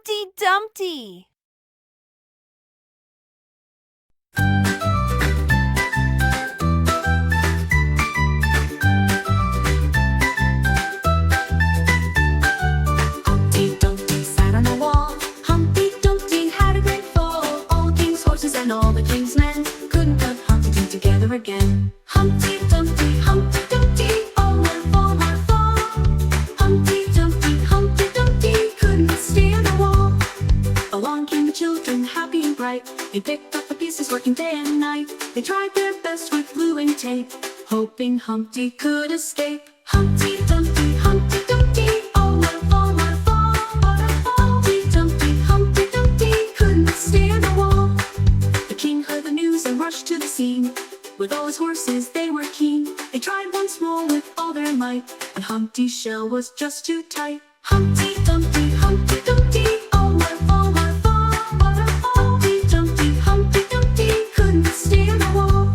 Humpty Dumpty. Humpty Dumpty sat on a wall. Humpty Dumpty had a great fall. All the king's horses and all the king's men couldn't put Humpty Dumpty together again. Humpty Dumpty, all my fall. Humpty Dumpty couldn't stand the wall. Along came the children, happy and bright. They picked up the pieces, working day and night. They tried their best with glue and tape, hoping Humpty could escape. Humpty Dumpty, all my fall. Humpty Dumpty couldn't stand the wall. The king heard the news and rushed to the scene. With all his horses, they were keen. They tried once more with all their might, but Humpty's shell was just too tight. Humpty Dumpty, all my fall. Humpty Dumpty couldn't stand the wall.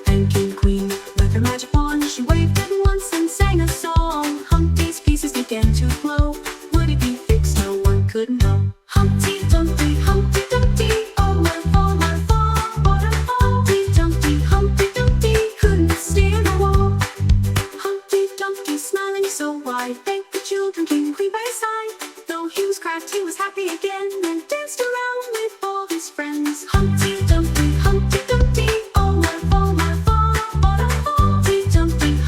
And King Queen, with her magic wand, she waved it once and sang a song. Humpty's pieces began to flow. Would it be fixed? No one could know. Humpty Dumpty, all my fall. Humpty Dumpty couldn't stand the wall. Humpty Dumpty smiling so wide, thanked the children, King Queen by his side. Though he was cracked, he was happy again, and danced around with all his friends. Humpty Dumpty, all my fall.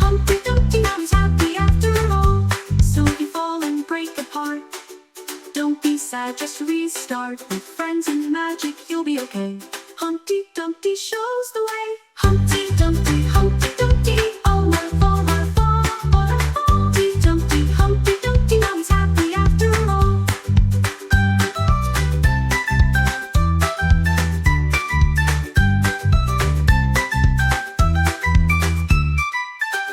Humpty Dumpty, now he's happy after all. So if you fall and break apart, don't be sad, just restart. With friends and magic, you'll be okay. Humpty Dumpty shows the way. Humpty Dumpty, all my fall. Humpty Dumpty, now he's happy after all.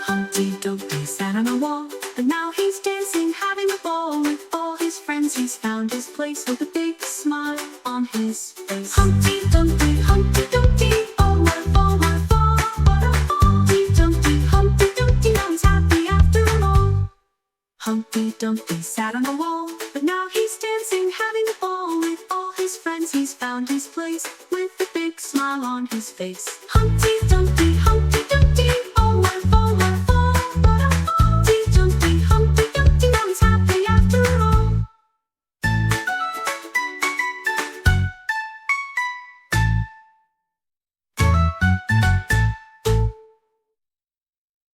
Humpty Dumpty sat on a wall, but now he's dancing, having a ball with all his friends. He's found his place with a big smile on his face. Humpty Dumpty, all my fall. Humpty Dumpty, now he's happy after all. Humpty Dumpty sat on a wall, but now he's dancing, having a ball with all his friends. He's found his place with a big smile on his face. Humpty